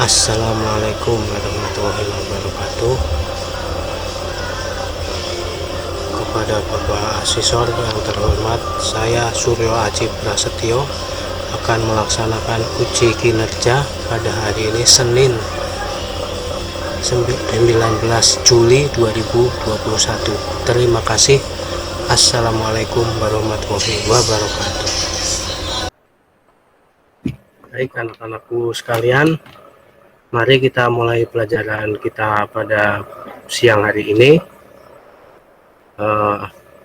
Assalamualaikum warahmatullahi wabarakatuh. Kepada Bapak Asesor yang terhormat, saya Suryo Aji Prasetyo akan melaksanakan uji kinerja pada hari ini Senin 19 Juli 2021. Terima kasih. Assalamualaikum warahmatullahi wabarakatuh. Baik anak-anakku sekalian, mari kita mulai pelajaran kita pada siang hari ini.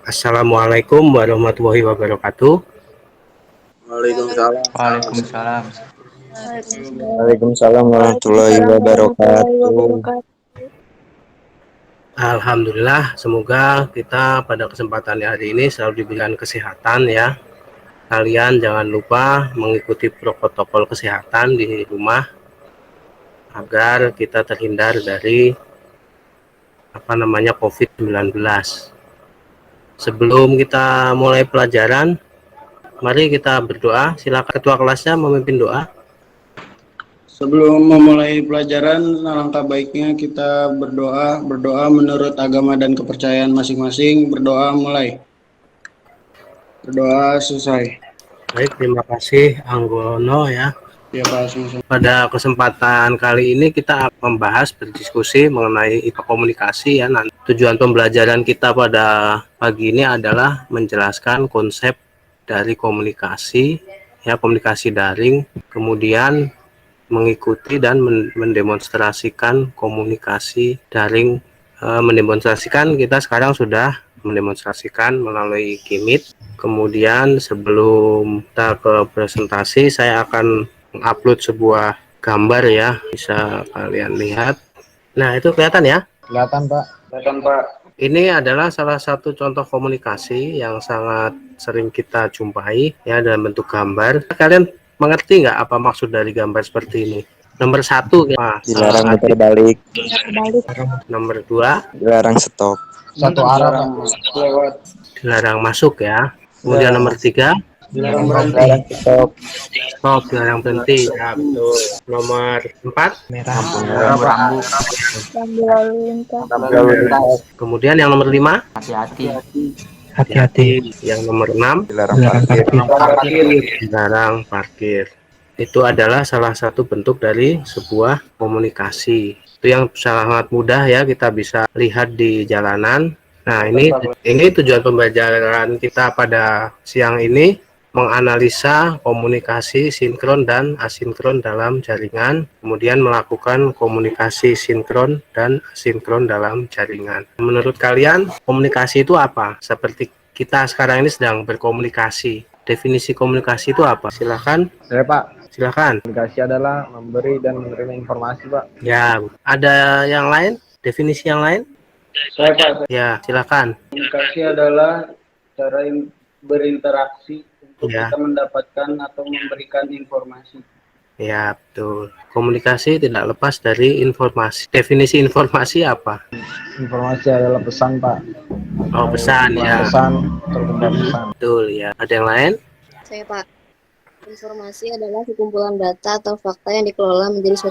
Assalamualaikum warahmatullahi wabarakatuh. Waalaikumsalam. Waalaikumsalam. Waalaikumsalam warahmatullahi wabarakatuh. Alhamdulillah, semoga kita pada kesempatan hari ini selalu diberikan kesehatan ya. Kalian jangan lupa mengikuti protokol kesehatan di rumah agar kita terhindar dari COVID-19. Sebelum kita mulai pelajaran, mari kita berdoa. Silakan ketua kelasnya memimpin doa. Sebelum memulai pelajaran, alangkah baiknya kita berdoa menurut agama dan kepercayaan masing-masing. Berdoa mulai. Berdoa selesai. Baik, terima kasih Anggono ya. Ya Pak, sama-sama. Pada kesempatan kali ini kita akan membahas berdiskusi mengenai komunikasi ya. Nah, tujuan pembelajaran kita pada pagi ini adalah menjelaskan konsep dari komunikasi ya, komunikasi daring, kemudian mengikuti dan mendemonstrasikan komunikasi daring. Mendemonstrasikan, kita sekarang sudah mendemonstrasikan melalui Gmeet. Kemudian sebelum kita ke presentasi, saya akan mengupload sebuah gambar ya, bisa kalian lihat. Nah, itu kelihatan ya? Kelihatan Pak. Ini adalah salah satu contoh komunikasi yang sangat sering kita jumpai ya dalam bentuk gambar. Kalian mengerti nggak apa maksud dari gambar seperti ini? Nomor 1, Dilarang muter balik. Nomor 2, Dilarang stop. Satu arah lewat. dilarang masuk ya. Kemudian nomor 3, Dilarang berhenti. Stop. dilarang berhenti ya, betul. Nomor 4, Rambu. kemudian yang nomor 5, Hati-hati. yang nomor 6, Dilarang parkir. dilarang parkir. Itu adalah salah satu bentuk dari sebuah komunikasi. Itu yang sangat mudah ya, kita bisa lihat di jalanan. Nah, ini tujuan pembelajaran kita pada siang ini, menganalisa komunikasi sinkron dan asinkron dalam jaringan, kemudian melakukan komunikasi sinkron dan asinkron dalam jaringan. Menurut kalian, komunikasi itu apa? Seperti kita sekarang ini sedang berkomunikasi. Definisi komunikasi itu apa? Silakan. Saya Pak. Silakan. Komunikasi adalah memberi dan menerima informasi Pak. Ya, ada yang lain? Definisi yang lain? Saya Pak. Ya, silakan. Komunikasi adalah cara berinteraksi untuk Ya. kita mendapatkan atau memberikan informasi. Ya, betul. Komunikasi tidak lepas dari informasi. Definisi informasi apa? Informasi adalah pesan Pak. Oh, pesan ya. Pesan, terkumpulan pesan. Betul ya. Ada yang lain? Saya Pak, informasi adalah sekumpulan data atau fakta yang dikelola menjadi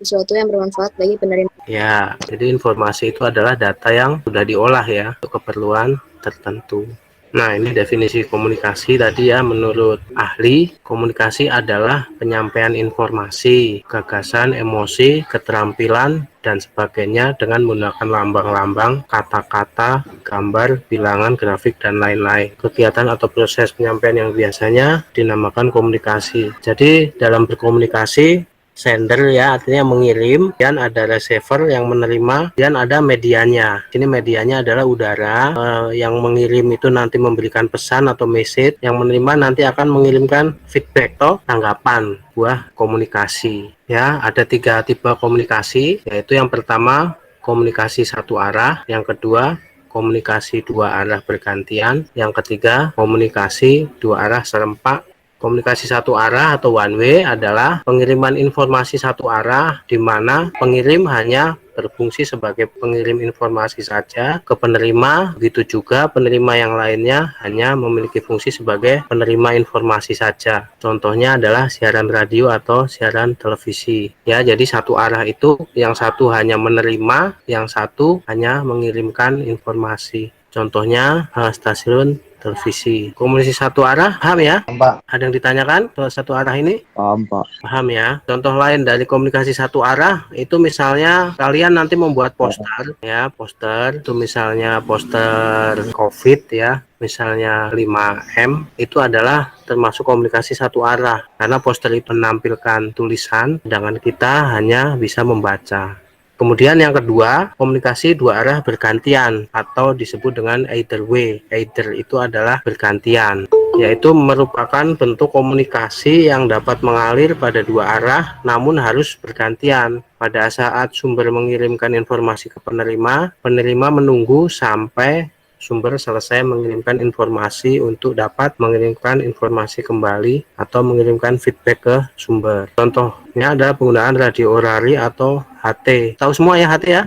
sesuatu yang bermanfaat bagi penerima. Ya, jadi informasi itu adalah data yang sudah diolah ya untuk keperluan tertentu. Nah, ini definisi komunikasi tadi ya. Menurut ahli, komunikasi adalah penyampaian informasi, gagasan, emosi, keterampilan, dan sebagainya dengan menggunakan lambang-lambang, kata-kata, gambar, bilangan, grafik, dan lain-lain. Kegiatan atau proses penyampaian yang biasanya dinamakan komunikasi. Jadi, dalam berkomunikasi, sender ya artinya mengirim, dan ada receiver yang menerima, dan ada medianya. Ini medianya adalah udara. Yang mengirim itu nanti memberikan pesan atau message, yang menerima nanti akan mengirimkan feedback atau tanggapan buah komunikasi. Ya, ada 3 tipe komunikasi, yaitu yang pertama komunikasi satu arah, yang kedua komunikasi 2 arah bergantian, yang ketiga komunikasi 2 arah serempak, Komunikasi satu arah atau one way adalah pengiriman informasi satu arah di mana pengirim hanya berfungsi sebagai pengirim informasi saja ke penerima, begitu juga penerima yang lainnya hanya memiliki fungsi sebagai penerima informasi saja. Contohnya adalah siaran radio atau siaran televisi. Ya, jadi satu arah itu yang satu hanya menerima, yang satu hanya mengirimkan informasi. Contohnya stasiun televisi. Komunikasi satu arah, paham ya? Pak. Ada yang ditanyakan soal satu arah ini? Paham, Pak. Paham ya. Contoh lain dari komunikasi satu arah itu misalnya kalian nanti membuat poster ya, poster itu misalnya poster COVID ya, misalnya 5M itu adalah termasuk komunikasi satu arah karena poster itu menampilkan tulisan sedangkan kita hanya bisa membaca. Kemudian yang kedua, komunikasi dua arah bergantian atau disebut dengan either way. Either itu adalah bergantian, yaitu merupakan bentuk komunikasi yang dapat mengalir pada dua arah namun harus bergantian. Pada saat sumber mengirimkan informasi ke penerima, penerima menunggu sampai sumber selesai mengirimkan informasi untuk dapat mengirimkan informasi kembali atau mengirimkan feedback ke sumber. Contohnya adalah penggunaan radio orari atau HT. Tahu semua ya HT ya?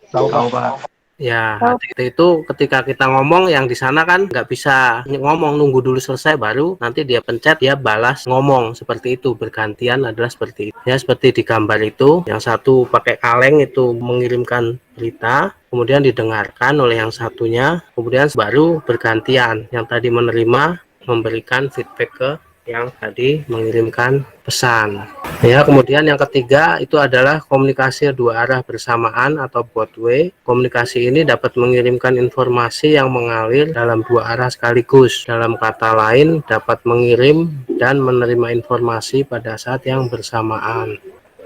Tahu, Pak. Ya, HT itu ketika kita ngomong yang di sana kan nggak bisa ngomong, nunggu dulu selesai baru nanti dia pencet, dia balas ngomong, seperti itu. Bergantian adalah seperti itu. Ya, seperti di gambar itu, yang satu pakai kaleng itu mengirimkan berita, kemudian didengarkan oleh yang satunya, kemudian baru bergantian. Yang tadi menerima memberikan feedback ke yang tadi mengirimkan pesan. Ya, kemudian yang ketiga itu adalah komunikasi dua arah bersamaan atau both way. Komunikasi ini dapat mengirimkan informasi yang mengalir dalam dua arah sekaligus. Dalam kata lain, dapat mengirim dan menerima informasi pada saat yang bersamaan.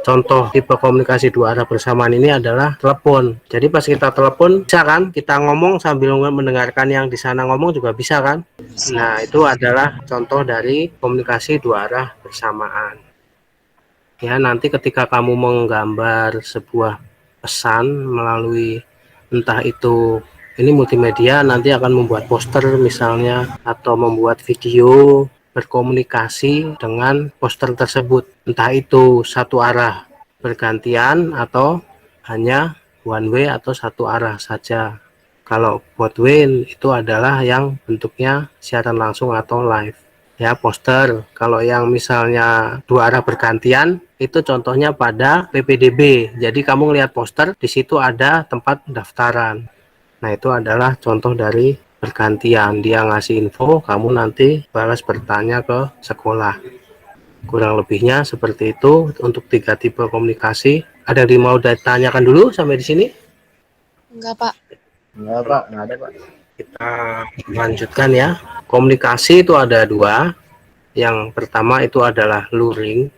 Contoh tipe komunikasi dua arah bersamaan ini adalah telepon. Jadi pas kita telepon bisa kan kita ngomong sambil mendengarkan yang di sana ngomong juga bisa kan? Nah, itu adalah contoh dari komunikasi dua arah bersamaan. Ya, nanti ketika kamu menggambar sebuah pesan melalui entah itu ini multimedia, nanti akan membuat poster misalnya atau membuat video berkomunikasi dengan poster tersebut, entah itu satu arah bergantian atau hanya one way atau satu arah saja. Kalau both way itu adalah yang bentuknya siaran langsung atau live. Ya, poster. Kalau yang misalnya dua arah bergantian itu contohnya pada PPDB. Jadi kamu lihat poster, di situ ada tempat pendaftaran. Nah, itu adalah contoh dari bergantian. Dia ngasih info, kamu nanti balas bertanya ke sekolah. Kurang lebihnya seperti itu untuk tiga tipe komunikasi. Ada yang mau ditanyakan dulu sampai di sini? Enggak, Pak. Enggak, Pak. Enggak ada, Pak. Kita lanjutkan ya. Komunikasi itu ada dua. Yang pertama itu adalah luring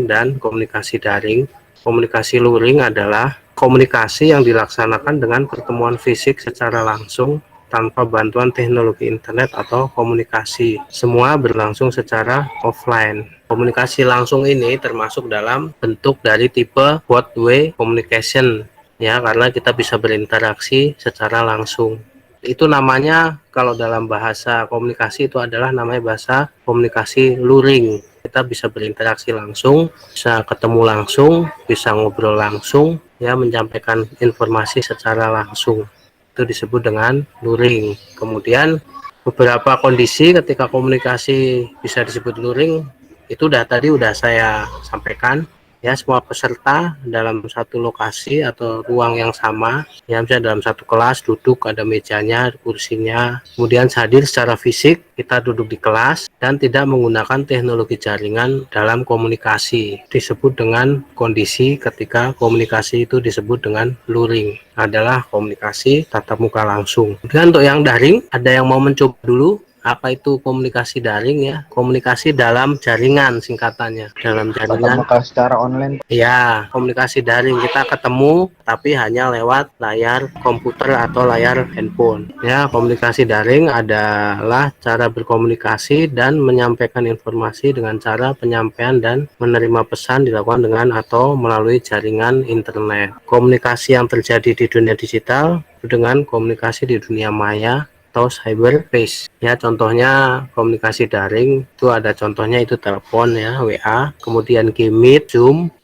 dan komunikasi daring. Komunikasi luring adalah komunikasi yang dilaksanakan dengan pertemuan fisik secara langsung tanpa bantuan teknologi internet atau komunikasi. Semua berlangsung secara offline. Komunikasi langsung ini termasuk dalam bentuk dari tipe both way communication ya, karena kita bisa berinteraksi secara langsung. Itu namanya kalau dalam bahasa komunikasi itu adalah namanya bahasa komunikasi luring. Kita bisa berinteraksi langsung, bisa ketemu langsung, bisa ngobrol langsung, ya, menyampaikan informasi secara langsung. Itu disebut dengan luring. Kemudian beberapa kondisi ketika komunikasi bisa disebut luring itu tadi udah saya sampaikan. Ya, semua peserta dalam satu lokasi atau ruang yang sama, ya, misalnya dalam satu kelas duduk, ada mejanya, kursinya, kemudian hadir secara fisik, kita duduk di kelas dan tidak menggunakan teknologi jaringan dalam komunikasi. Disebut dengan kondisi ketika komunikasi itu disebut dengan luring, adalah komunikasi tatap muka langsung. Kemudian untuk yang daring, ada yang mau mencoba dulu? Apa itu komunikasi daring ya? Komunikasi dalam jaringan singkatannya. Dalam jaringan. Secara online. Ya, komunikasi daring, kita ketemu tapi hanya lewat layar komputer atau layar handphone. Ya, komunikasi daring adalah cara berkomunikasi dan menyampaikan informasi dengan cara penyampaian dan menerima pesan dilakukan dengan atau melalui jaringan internet. Komunikasi yang terjadi di dunia digital dengan komunikasi di dunia maya atau cyberspace. Ya, contohnya komunikasi daring itu ada contohnya itu telepon ya, WA, kemudian Meet, Zoom.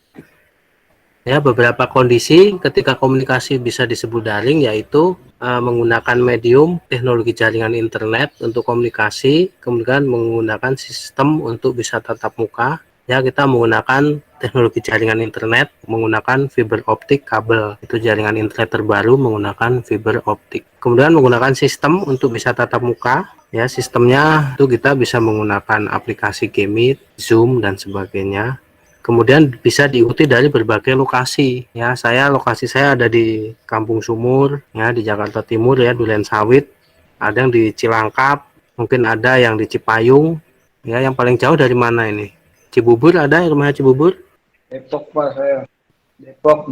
Ya, beberapa kondisi ketika komunikasi bisa disebut daring yaitu menggunakan medium teknologi jaringan internet untuk komunikasi, kemudian menggunakan sistem untuk bisa tatap muka. Ya, kita menggunakan teknologi jaringan internet menggunakan fiber optik kabel. Itu jaringan internet terbaru menggunakan fiber optik. Kemudian menggunakan sistem untuk bisa tatap muka. Ya, sistemnya itu kita bisa menggunakan aplikasi Meet, Zoom dan sebagainya. Kemudian bisa diikuti dari berbagai lokasi ya. Lokasi saya ada di Kampung Sumur ya, di Jakarta Timur ya, Duren Sawit, ada yang di Cilangkap, mungkin ada yang di Cipayung ya. Yang paling jauh dari mana ini? Cibubur, ada yang rumahnya Cibubur? Depok Pak saya. Depok.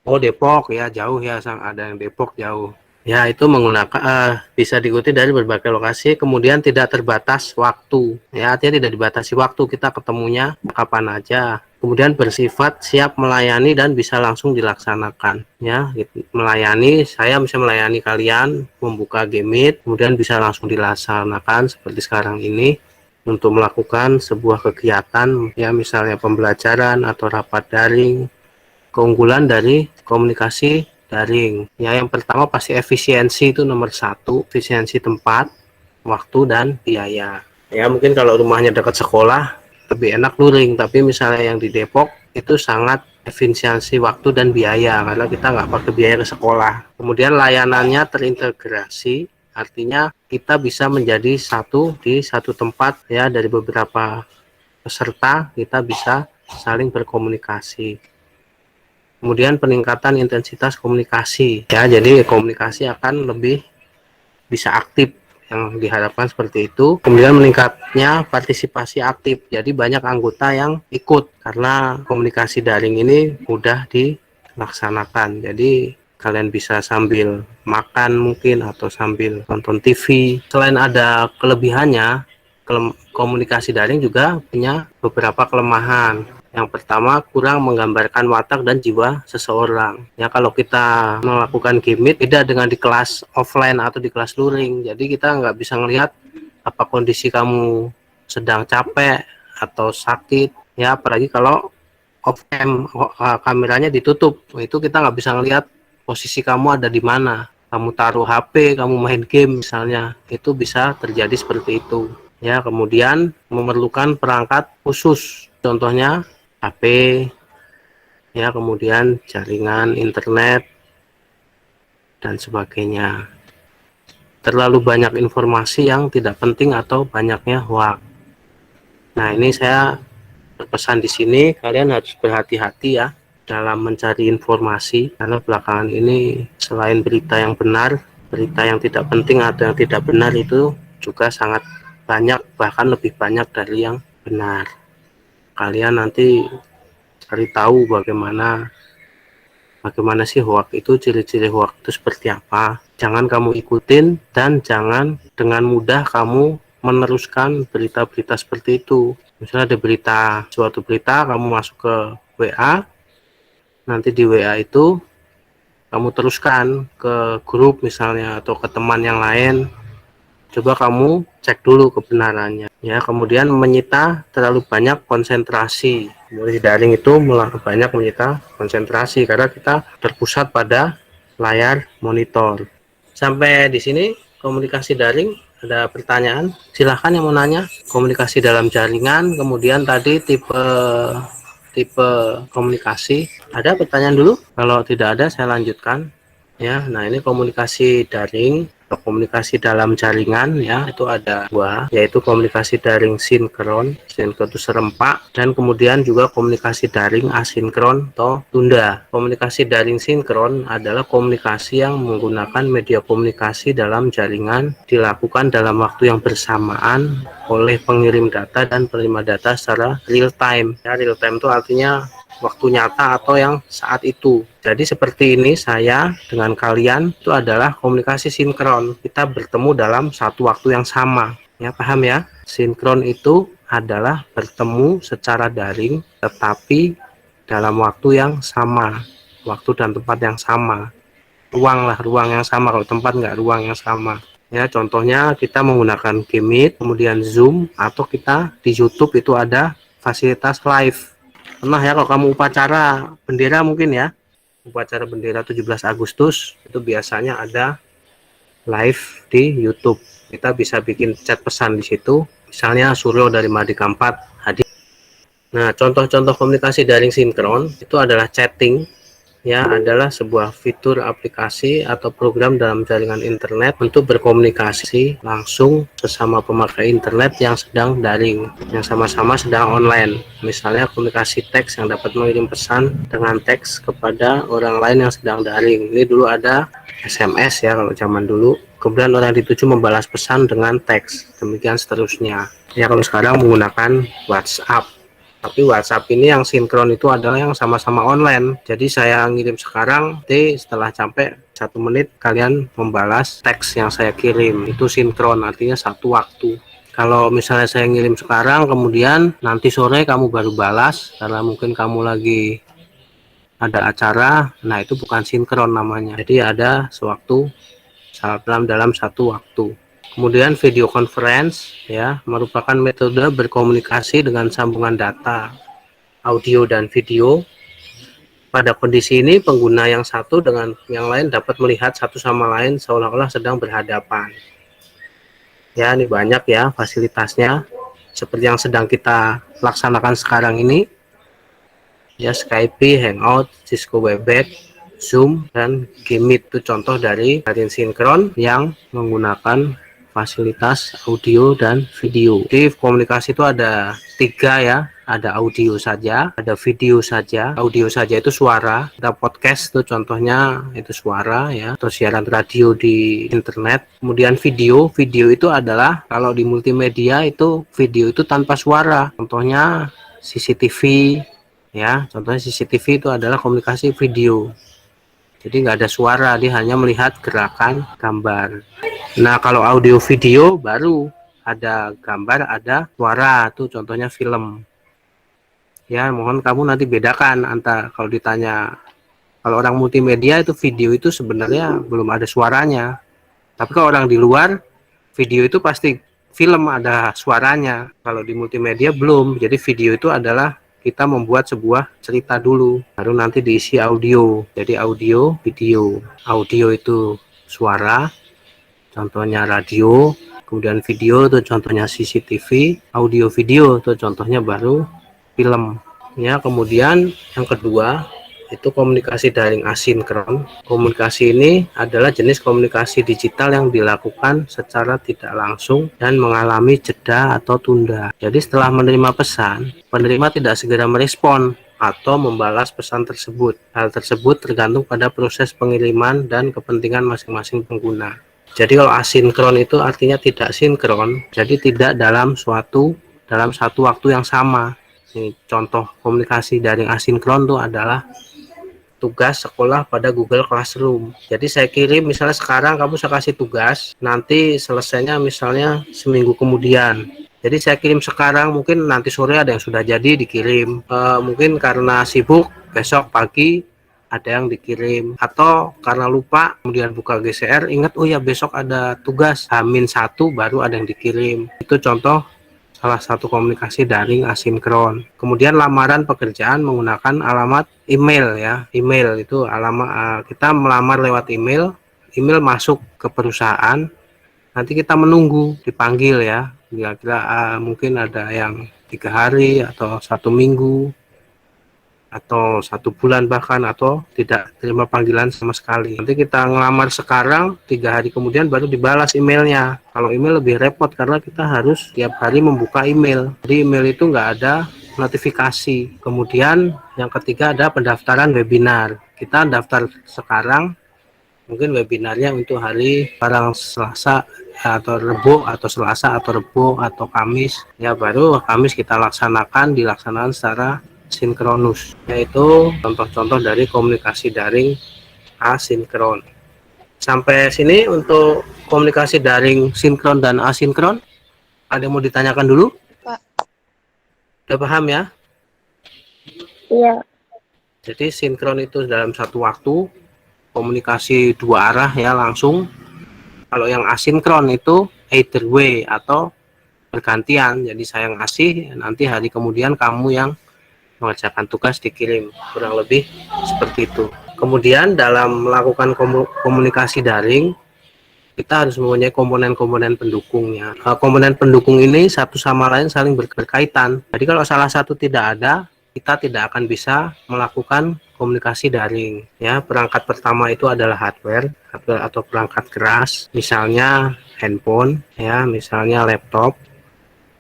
Oh, Depok ya, jauh ya, ada yang Depok jauh ya. Itu menggunakan bisa diikuti dari berbagai lokasi, kemudian tidak terbatas waktu ya, artinya tidak dibatasi waktu, kita ketemunya kapan aja, kemudian bersifat siap melayani dan bisa langsung dilaksanakan ya. Melayani, saya bisa melayani kalian membuka Meet, kemudian bisa langsung dilaksanakan seperti sekarang ini untuk melakukan sebuah kegiatan ya, misalnya pembelajaran atau rapat daring. Keunggulan dari komunikasi daring ya, yang pertama pasti efisiensi, itu nomor satu, efisiensi tempat, waktu, dan biaya ya. Mungkin kalau rumahnya dekat sekolah lebih enak luring, tapi misalnya yang di Depok itu sangat efisiensi waktu dan biaya karena kita nggak pakai biaya ke sekolah. Kemudian layanannya terintegrasi, artinya kita bisa menjadi satu di satu tempat ya, dari beberapa peserta kita bisa saling berkomunikasi. Kemudian peningkatan intensitas komunikasi ya, jadi komunikasi akan lebih bisa aktif, yang diharapkan seperti itu. Kemudian meningkatnya partisipasi aktif, jadi banyak anggota yang ikut karena komunikasi daring ini mudah dilaksanakan. Jadi kalian bisa sambil makan mungkin atau sambil nonton TV. Selain ada kelebihannya, komunikasi daring juga punya beberapa kelemahan. Yang pertama, kurang menggambarkan watak dan jiwa seseorang. Ya, kalau kita melakukan Meet beda dengan di kelas offline atau di kelas luring. Jadi kita nggak bisa ngelihat apa kondisi kamu sedang capek atau sakit. Ya, apalagi kalau off cam, kameranya ditutup, itu kita nggak bisa ngelihat posisi kamu ada di mana. Kamu taruh HP, kamu main game misalnya, itu bisa terjadi seperti itu. Ya, kemudian memerlukan perangkat khusus. Contohnya HP ya, kemudian jaringan internet dan sebagainya. Terlalu banyak informasi yang tidak penting atau banyaknya hoax. Nah, ini saya berpesan di sini kalian harus berhati-hati ya dalam mencari informasi, karena belakangan ini selain berita yang benar, berita yang tidak penting atau yang tidak benar itu juga sangat banyak, bahkan lebih banyak dari yang benar. Kalian nanti cari tahu bagaimana sih hoax itu, ciri-ciri hoax itu seperti apa. Jangan kamu ikutin dan jangan dengan mudah kamu meneruskan berita-berita seperti itu. Misalnya ada suatu berita, kamu masuk ke WA, nanti di WA itu kamu teruskan ke grup misalnya atau ke teman yang lain. Coba kamu cek dulu kebenarannya ya. Kemudian menyita terlalu banyak konsentrasi. Komunikasi daring itu banyak menyita konsentrasi karena kita terpusat pada layar monitor. Sampai di sini komunikasi daring. Ada pertanyaan? Silahkan yang mau nanya. Komunikasi dalam jaringan, kemudian tadi tipe komunikasi. Ada pertanyaan dulu? Kalau tidak ada saya lanjutkan ya. Nah, ini komunikasi daring atau komunikasi dalam jaringan ya, itu ada dua, yaitu komunikasi daring sinkron itu serempak, dan kemudian juga komunikasi daring asinkron atau tunda. Komunikasi daring sinkron adalah komunikasi yang menggunakan media komunikasi dalam jaringan dilakukan dalam waktu yang bersamaan oleh pengirim data dan penerima data secara real time ya. Real time itu artinya waktu nyata atau yang saat itu. Jadi seperti ini saya dengan kalian itu adalah komunikasi sinkron. Kita bertemu dalam satu waktu yang sama. Ya, paham ya? Sinkron itu adalah bertemu secara daring tetapi dalam waktu yang sama. Waktu dan tempat yang sama. Ruang yang sama, kalau tempat nggak ruang yang sama. Ya, contohnya kita menggunakan Gmeet, kemudian Zoom, atau kita di YouTube itu ada fasilitas live. Pernah ya kalau kamu upacara bendera mungkin ya, upacara bendera 17 Agustus itu biasanya ada live di YouTube. Kita bisa bikin chat pesan di situ, misalnya Suryo dari Mardika 4 hadir. Nah, contoh-contoh komunikasi daring sinkron itu adalah chatting, ya, adalah sebuah fitur aplikasi atau program dalam jaringan internet untuk berkomunikasi langsung sesama pemakai internet yang sedang daring, yang sama-sama sedang online. Misalnya komunikasi teks yang dapat mengirim pesan dengan teks kepada orang lain yang sedang daring. Ini dulu ada SMS ya kalau zaman dulu. Kemudian orang dituju membalas pesan dengan teks, demikian seterusnya. Ya, kalau sekarang menggunakan WhatsApp. Tapi WhatsApp ini yang sinkron itu adalah yang sama-sama online. Jadi saya ngirim sekarang, setelah sampai 1 menit kalian membalas teks yang saya kirim. Itu sinkron, artinya satu waktu. Kalau misalnya saya ngirim sekarang, kemudian nanti sore kamu baru balas, karena mungkin kamu lagi ada acara, nah itu bukan sinkron namanya. Jadi ada sewaktu dalam satu waktu. Kemudian video conference ya merupakan metode berkomunikasi dengan sambungan data, audio dan video. Pada kondisi ini pengguna yang satu dengan yang lain dapat melihat satu sama lain seolah-olah sedang berhadapan. Ya, ini banyak ya fasilitasnya seperti yang sedang kita laksanakan sekarang ini. Ya, Skype, Hangout, Cisco Webex, Zoom, dan Gmeet itu contoh dari jaringan sinkron yang menggunakan fasilitas audio dan video. Jadi komunikasi itu ada 3 ya, ada audio saja, ada video saja. Audio saja itu suara, kita podcast itu contohnya itu suara ya, atau siaran radio di internet. Kemudian video itu adalah kalau di multimedia itu video itu tanpa suara, contohnya CCTV ya, contohnya CCTV itu adalah komunikasi video. Jadi nggak ada suara, dia hanya melihat gerakan gambar. Nah, kalau audio video baru ada gambar, ada suara, tuh contohnya film. Ya, mohon kamu nanti bedakan antara kalau ditanya kalau orang multimedia itu video itu sebenarnya belum ada suaranya. Tapi kalau orang di luar video itu pasti film ada suaranya. Kalau di multimedia belum. Jadi video itu adalah kita membuat sebuah cerita dulu, baru nanti diisi audio. Jadi audio, video. Audio itu suara, contohnya radio. Kemudian video itu contohnya CCTV. Audio video itu contohnya baru film. Ya, kemudian yang kedua itu komunikasi daring asinkron. Komunikasi ini adalah jenis komunikasi digital yang dilakukan secara tidak langsung dan mengalami jeda atau tunda. Jadi setelah menerima pesan, penerima tidak segera merespon atau membalas pesan tersebut. Hal tersebut tergantung pada proses pengiriman dan kepentingan masing-masing pengguna. Jadi kalau asinkron itu artinya tidak sinkron, jadi tidak dalam satu waktu yang sama. Ini contoh komunikasi daring asinkron itu adalah tugas sekolah pada Google Classroom. Jadi saya kirim misalnya sekarang kamu saya kasih tugas, nanti selesainya misalnya seminggu kemudian. Jadi saya kirim sekarang, mungkin nanti sore ada yang sudah jadi dikirim. Mungkin karena sibuk besok pagi ada yang dikirim, atau karena lupa kemudian buka GCR ingat oh ya besok ada tugas H-1 baru ada yang dikirim. Itu contoh salah satu komunikasi daring asinkron. Kemudian lamaran pekerjaan menggunakan alamat email ya. Email itu alamat kita melamar lewat email. Email masuk ke perusahaan. Nanti kita menunggu dipanggil ya. Kira-kira mungkin ada yang 3 hari atau 1 minggu atau 1 bulan bahkan, atau tidak terima panggilan sama sekali. Nanti kita ngelamar sekarang, 3 hari kemudian baru dibalas emailnya. Kalau email lebih repot karena kita harus tiap hari membuka email. Jadi email itu nggak ada notifikasi. Kemudian yang ketiga ada pendaftaran webinar. Kita daftar sekarang, mungkin webinarnya untuk hari barang Selasa atau Rebo atau Selasa atau Rebo atau Kamis. Ya baru Kamis kita dilaksanakan secara sinkronus, yaitu contoh-contoh dari komunikasi daring asinkron. Sampai sini untuk komunikasi daring sinkron dan asinkron. Ada yang mau ditanyakan dulu? Pak. Udah paham ya? Iya. Jadi sinkron itu dalam satu waktu, komunikasi 2 arah ya langsung. Kalau yang asinkron itu either way atau bergantian. Jadi saya ngasih, nanti hari kemudian kamu yang mengerjakan tugas dikirim. Kurang lebih seperti itu. Kemudian dalam melakukan komunikasi daring, kita harus mempunyai komponen-komponen pendukungnya. Komponen pendukung ini satu sama lain saling berkaitan. Jadi kalau salah satu tidak ada, kita tidak akan bisa melakukan komunikasi daring. Ya, perangkat pertama itu adalah hardware atau perangkat keras, misalnya handphone, ya, misalnya laptop,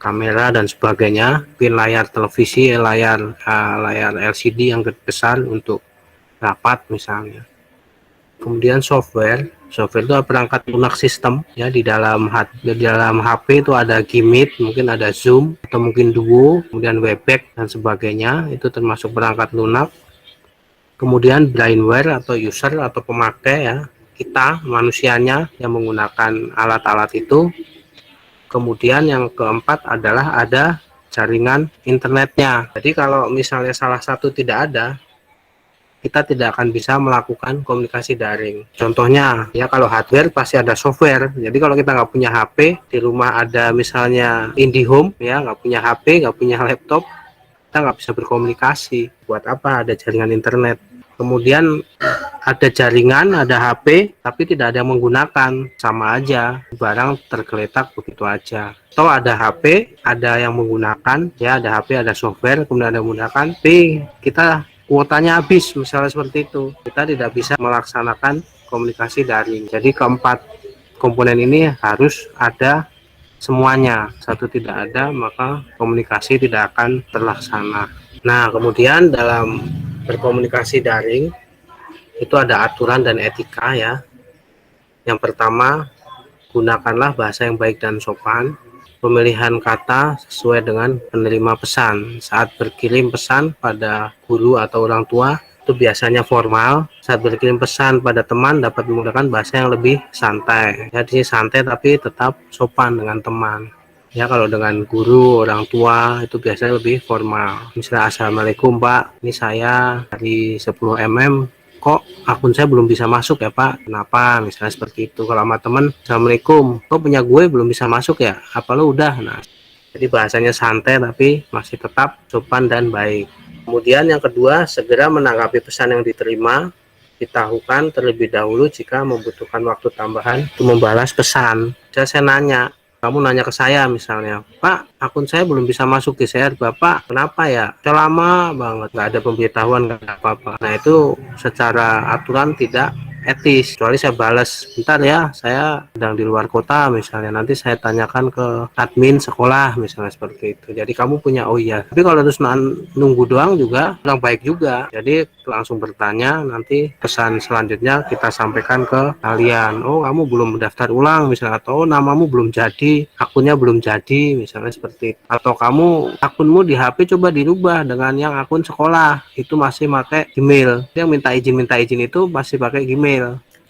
kamera dan sebagainya, pin layar televisi, layar LCD yang besar untuk rapat misalnya. Kemudian software itu perangkat lunak sistem, ya, di dalam HP itu ada Gmeet, mungkin ada Zoom atau mungkin Duo, kemudian Webex dan sebagainya, itu termasuk perangkat lunak. Kemudian brainware atau user atau pemakai, ya, kita manusianya yang menggunakan alat-alat itu. Kemudian yang keempat adalah ada jaringan internetnya. Jadi kalau misalnya salah satu tidak ada, kita tidak akan bisa melakukan komunikasi daring. Contohnya, ya, kalau hardware pasti ada software. Jadi kalau kita nggak punya HP, di rumah ada misalnya IndiHome, ya, nggak punya HP, nggak punya laptop, kita nggak bisa berkomunikasi. Buat apa ada jaringan internet? Kemudian ada jaringan, ada HP, tapi tidak ada yang menggunakan, sama aja, barang tergeletak begitu aja. Atau ada HP, ada yang menggunakan, ya, ada HP, ada software, kemudian ada yang menggunakan, tapi kita kuotanya habis, misalnya seperti itu, kita tidak bisa melaksanakan komunikasi daring. Jadi keempat komponen ini harus ada semuanya. Satu tidak ada, maka komunikasi tidak akan terlaksana. Nah, kemudian dalam berkomunikasi daring itu ada aturan dan etika, ya. Yang pertama, gunakanlah bahasa yang baik dan sopan. Pemilihan kata sesuai dengan penerima pesan. Saat berkirim pesan pada guru atau orang tua itu biasanya formal. Saat berkirim pesan pada teman dapat menggunakan bahasa yang lebih santai. Ya, di sini santai tapi tetap sopan dengan teman. Ya, kalau dengan guru, orang tua itu biasanya lebih formal. Misalnya, assalamualaikum Pak, ini saya dari 10 mm, kok akun saya belum bisa masuk ya Pak, kenapa, misalnya seperti itu. Kalau sama teman, assalamualaikum, kok punya gue belum bisa masuk ya, apa lo udah. Nah, jadi bahasanya santai tapi masih tetap sopan dan baik. Kemudian yang kedua, segera menanggapi pesan yang diterima. Ditahukan terlebih dahulu jika membutuhkan waktu tambahan untuk membalas pesan. Jadi saya nanya, kamu nanya ke saya misalnya, Pak, akun saya belum bisa masuk GCR Bapak, kenapa ya? Sudah lama banget, nggak ada pemberitahuan, nggak ada apa-apa. Nah, itu secara aturan tidak etis, kecuali saya balas, bentar ya, saya sedang di luar kota misalnya, nanti saya tanyakan ke admin sekolah misalnya seperti itu. Jadi kamu punya, oh iya. Tapi kalau terus nunggu doang juga kurang baik juga. Jadi langsung bertanya, nanti pesan selanjutnya kita sampaikan ke kalian, oh kamu belum mendaftar ulang misalnya, atau namamu belum jadi, akunnya belum jadi misalnya seperti itu. Atau kamu akunmu di HP coba dirubah dengan yang akun sekolah, itu masih pakai Gmail, yang minta izin itu masih pakai Gmail.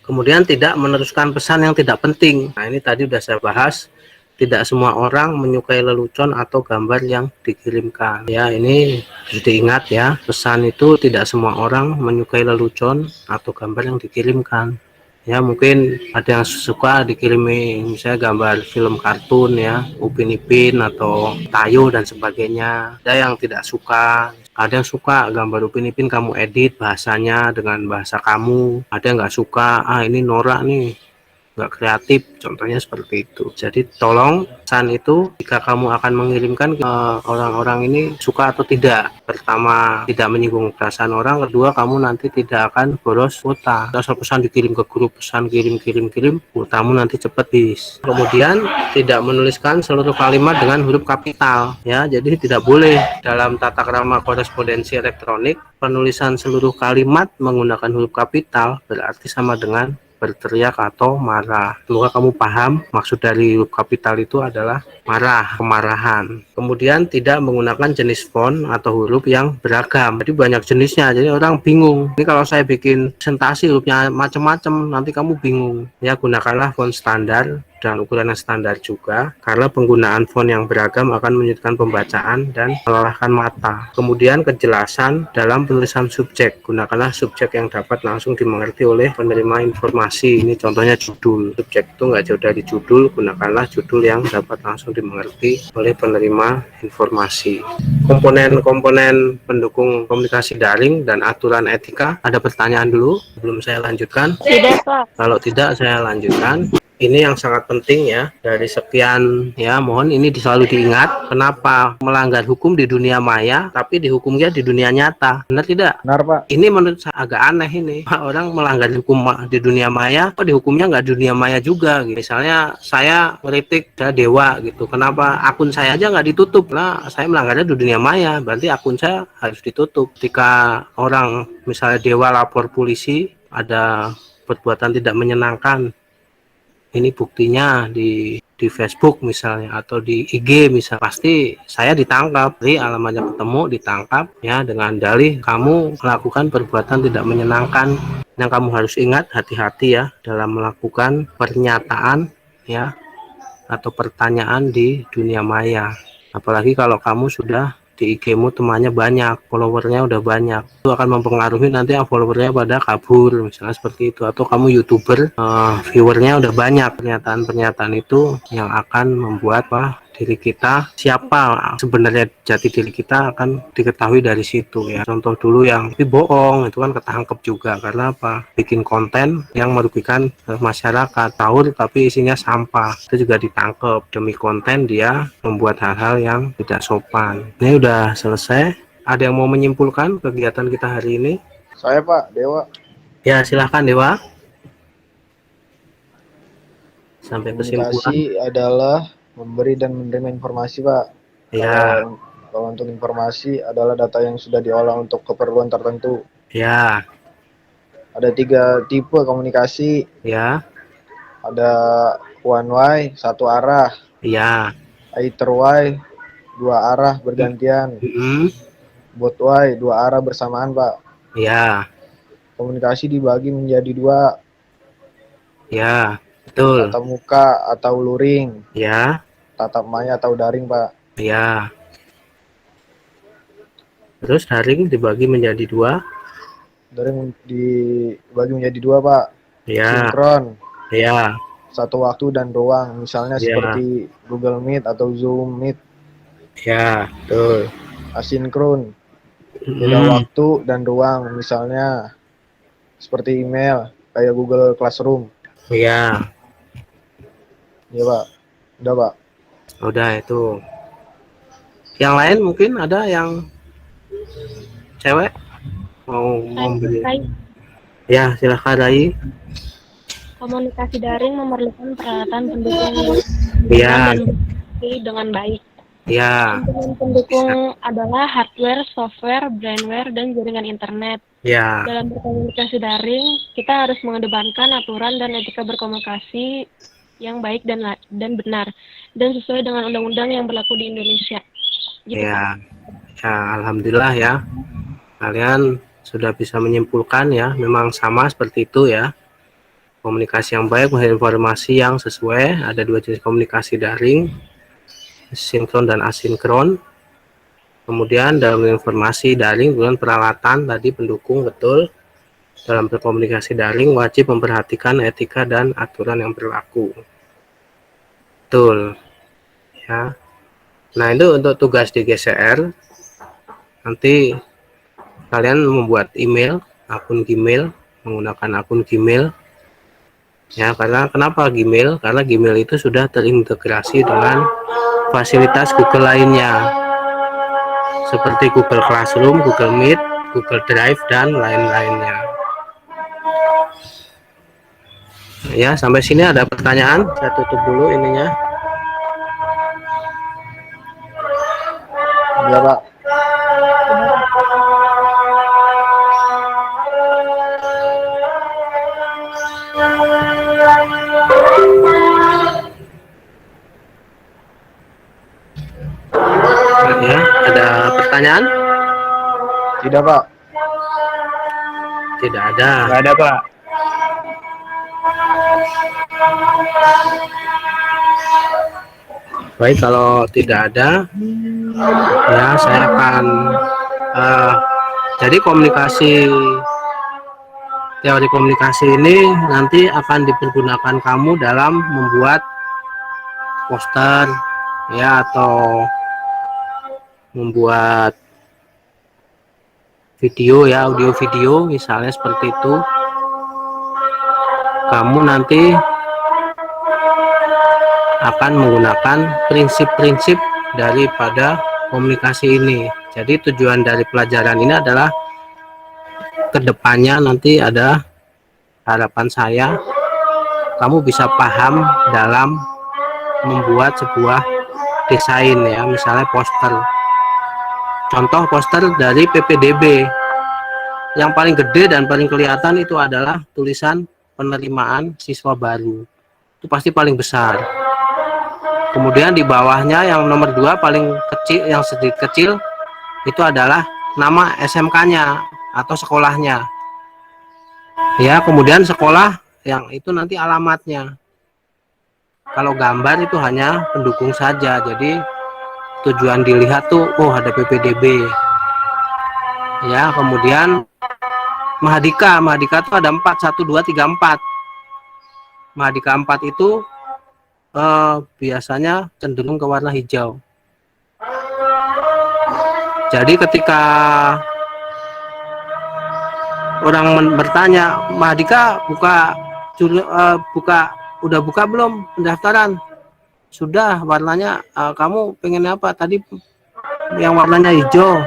Kemudian tidak meneruskan pesan yang tidak penting. Nah, ini tadi sudah saya bahas, tidak semua orang menyukai lelucon atau gambar yang dikirimkan. Ya, ini harus diingat ya, pesan itu tidak semua orang menyukai lelucon atau gambar yang dikirimkan. Ya, mungkin ada yang suka dikirimi misalnya gambar film kartun, ya, Upin Ipin atau Tayo dan sebagainya. Ada yang tidak suka. Ada yang suka gambar Upin Ipin kamu edit bahasanya dengan bahasa kamu. Ada yang nggak suka, ini norak nih, nggak kreatif, contohnya seperti itu. Jadi tolong pesan itu jika kamu akan mengirimkan ke orang-orang ini suka atau tidak, pertama tidak menyinggung perasaan orang, kedua kamu nanti tidak akan boros kuota. Kalau pesan dikirim ke grup pesan kirim kuotamu nanti cepat habis. Kemudian tidak menuliskan seluruh kalimat dengan huruf kapital, ya. Jadi tidak boleh dalam tata krama korespondensi elektronik penulisan seluruh kalimat menggunakan huruf kapital berarti sama dengan berteriak atau marah. Semoga kamu paham maksud dari huruf kapital itu adalah marah, kemarahan. Kemudian tidak menggunakan jenis font atau huruf yang beragam. Jadi banyak jenisnya, jadi orang bingung. Ini kalau saya bikin presentasi hurufnya macam-macam, nanti kamu bingung. Ya, gunakanlah font standar dan ukuran yang standar juga, karena penggunaan font yang beragam akan menyulitkan pembacaan dan melelahkan mata. Kemudian kejelasan dalam penulisan subjek, gunakanlah subjek yang dapat langsung dimengerti oleh penerima informasi. Ini contohnya judul. Subjek itu nggak jauh dari judul, gunakanlah judul yang dapat langsung dimengerti oleh penerima informasi. Komponen-komponen pendukung komunikasi daring dan aturan etika. Ada pertanyaan dulu sebelum saya lanjutkan? Tidak, Pak. Kalau tidak, saya lanjutkan. Ini yang sangat penting ya, dari sekian ya, mohon ini selalu diingat, kenapa melanggar hukum di dunia maya tapi dihukumnya di dunia nyata, benar tidak? Benar, Pak. Ini menurut saya agak aneh ini, orang melanggar hukum di dunia maya kok dihukumnya nggak di dunia maya juga gitu. Misalnya saya ngeritik dewa gitu, kenapa akun saya aja nggak ditutup? Nah, saya melanggarnya di dunia maya, berarti akun saya harus ditutup. Ketika orang misalnya dewa lapor polisi ada perbuatan tidak menyenangkan, ini buktinya di Facebook misalnya atau di IG misalnya, pasti saya ditangkap, di alamatnya ketemu, ditangkap ya, dengan dalih kamu melakukan perbuatan tidak menyenangkan. Yang kamu harus ingat, hati-hati ya dalam melakukan pernyataan ya atau pertanyaan di dunia maya, apalagi kalau kamu sudah di IG-mu temannya banyak, followernya udah banyak, itu akan mempengaruhi nanti yang followernya pada kabur misalnya seperti itu. Atau kamu YouTuber, viewernya udah banyak, pernyataan-pernyataan itu yang akan membuat diri kita, siapa sebenarnya jati diri kita akan diketahui dari situ ya. Contoh dulu yang bohong itu kan ketangkep juga, karena apa? Bikin konten yang merugikan masyarakat, sahur tapi isinya sampah, itu juga ditangkap. Demi konten dia membuat hal-hal yang tidak sopan. Ini udah selesai. Ada yang mau menyimpulkan kegiatan kita hari ini? Saya, Pak, Dewa. Ya silahkan Dewa. Sampai kesimpulan. Komunikasi adalah memberi dan menerima informasi, Pak. Ya. Kalau untuk informasi adalah data yang sudah diolah untuk keperluan tertentu. Ya. Ada 3 tipe komunikasi. Ya. Ada one way, satu arah. Ya. Either way, 2 arah bergantian. Both way, 2 arah bersamaan, Pak. Ya. Komunikasi dibagi menjadi 2. Ya, betul. Tatap muka atau luring. Ya. Tatap maya atau daring, Pak. Ya. Terus daring dibagi menjadi 2. Daring dibagi menjadi 2, Pak. Ya. Sinkron. Ya. Satu waktu dan ruang, misalnya seperti Google Meet atau Zoom Meet. Ya, betul. Asinkron. Beda waktu dan ruang, misalnya seperti email, kayak Google Classroom. Ya. Iya, Pak. Udah, Pak. Udah itu. Yang lain mungkin ada yang cewek mau beli. Ya, silakan Rai. Komunikasi daring memerlukan peralatan pendukung Ya. dengan baik. Ya. Komponen pendukung adalah hardware, software, brandware, dan jaringan internet. Ya. Dalam berkomunikasi daring, kita harus mengedepankan aturan dan etika berkomunikasi yang baik dan benar, dan sesuai dengan undang-undang yang berlaku di Indonesia. Gitu, Ya. Ya, alhamdulillah ya. Kalian sudah bisa menyimpulkan ya, memang sama seperti itu ya. Komunikasi yang baik, informasi yang sesuai. Ada 2 jenis komunikasi daring, sinkron dan asinkron. Kemudian dalam informasi daring dengan peralatan tadi pendukung, betul. Dalam berkomunikasi daring wajib memperhatikan etika dan aturan yang berlaku. Betul. Ya. Nah, itu untuk tugas di GCR. Nanti kalian membuat email, akun Gmail, menggunakan akun Gmail. Ya, karena kenapa Gmail? Karena Gmail itu sudah terintegrasi dengan fasilitas Google lainnya, seperti Google Classroom, Google Meet, Google Drive, dan lain-lainnya. Ya, sampai sini ada pertanyaan? Saya tutup dulu ininya. Iya, Pak. Ya, ada pertanyaan? Tidak, Pak. Tidak ada. Nggak ada, Pak. Baik, kalau tidak ada, ya saya akan jadi teori komunikasi ini nanti akan dipergunakan kamu dalam membuat poster, ya, atau membuat video, ya, audio video misalnya seperti itu. Kamu nanti akan menggunakan prinsip-prinsip daripada komunikasi ini. Jadi tujuan dari pelajaran ini adalah kedepannya nanti ada harapan saya kamu bisa paham dalam membuat sebuah desain, ya, misalnya poster. Contoh poster dari PPDB yang paling gede dan paling kelihatan itu adalah tulisan penerimaan siswa baru, itu pasti paling besar. Kemudian di bawahnya yang nomor 2 paling kecil, yang sedikit kecil, itu adalah nama SMK-nya atau sekolahnya, ya. Kemudian sekolah yang itu nanti alamatnya. Kalau gambar itu hanya pendukung saja, jadi tujuan dilihat tuh, oh ada PPDB, ya. Kemudian Mahadika itu ada 4, 1, 2, 3, 4. Mahadika 4 itu biasanya cenderung ke warna hijau. Jadi ketika orang bertanya, Mahadika udah buka belum pendaftaran? Sudah, warnanya kamu pengen apa? Tadi yang warnanya hijau.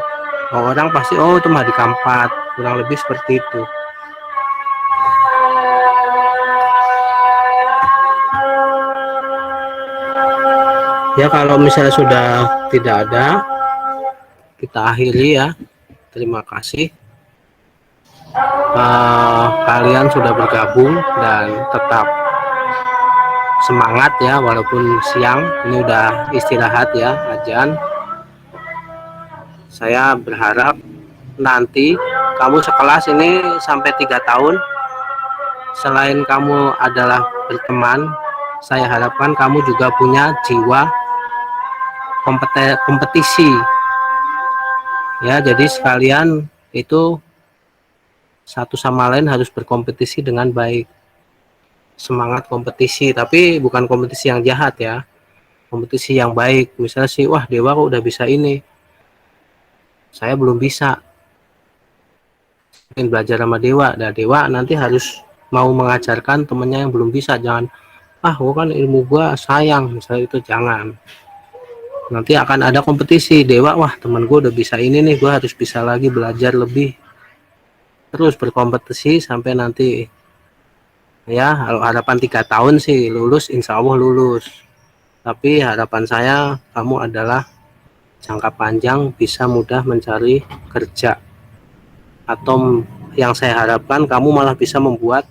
Oh, orang pasti, oh itu Mahadika 4, kurang lebih seperti itu. Ya, kalau misalnya sudah tidak ada, kita akhiri, ya. Terima kasih. Kalian sudah bergabung dan tetap semangat, ya, walaupun siang. Ini udah istirahat, ya, azan. Saya berharap nanti kamu sekelas ini sampai 3 tahun, selain kamu adalah berteman, saya harapkan kamu juga punya jiwa kompetisi, ya. Jadi sekalian itu satu sama lain harus berkompetisi dengan baik, semangat kompetisi, tapi bukan kompetisi yang jahat, ya, kompetisi yang baik. Misalnya sih, wah Dewa kok udah bisa ini, saya belum bisa, ingin belajar sama Dewa. Nah, Dewa nanti harus mau mengajarkan temennya yang belum bisa. Jangan, gua kan ilmu gua sayang, misalnya itu, jangan. Nanti akan ada kompetisi. Dewa, wah temen gue udah bisa ini nih, gue harus bisa lagi belajar lebih. Terus berkompetisi sampai nanti, ya, harapan 3 tahun sih lulus, insya Allah lulus. Tapi harapan saya kamu adalah jangka panjang bisa mudah mencari kerja, atau yang saya harapkan kamu malah bisa membuat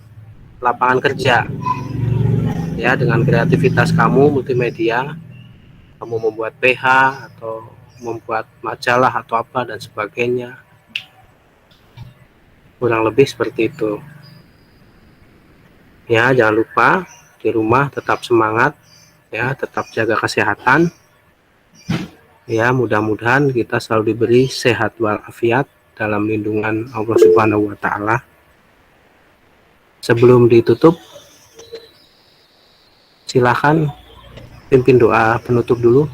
lapangan kerja, ya, dengan kreativitas kamu multimedia. Kamu membuat PH atau membuat majalah atau apa dan sebagainya, kurang lebih seperti itu, ya. Jangan lupa di rumah tetap semangat, ya, tetap jaga kesehatan, ya. Mudah-mudahan kita selalu diberi sehat walafiat dalam lindungan Allah Subhanahu wa Ta'ala. Sebelum ditutup, silakan pimpin doa penutup dulu.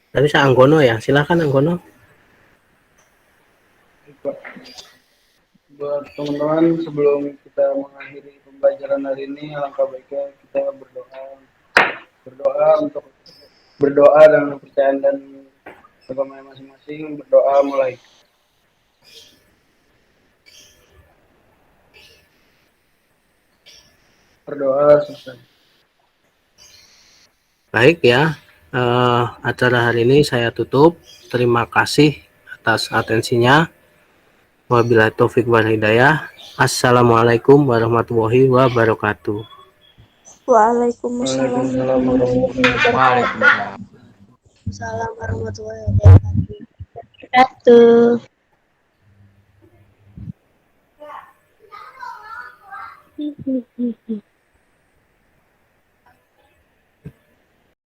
Tapi saya Anggono, ya, silakan Anggono. Buat teman-teman, sebelum kita mengakhiri pembelajaran hari ini, alangkah baiknya kita berdoa dengan kepercayaan dan agama masing-masing. Berdoa mulai. Berdoa selesai. Baik, ya, acara hari ini saya tutup. Terima kasih atas atensinya. Wabillahi taufik wal hidayah. Assalamualaikum warahmatullahi wabarakatuh. Waalaikumsalam Waalaikumsalam. warahmatullahi wabarakatuh.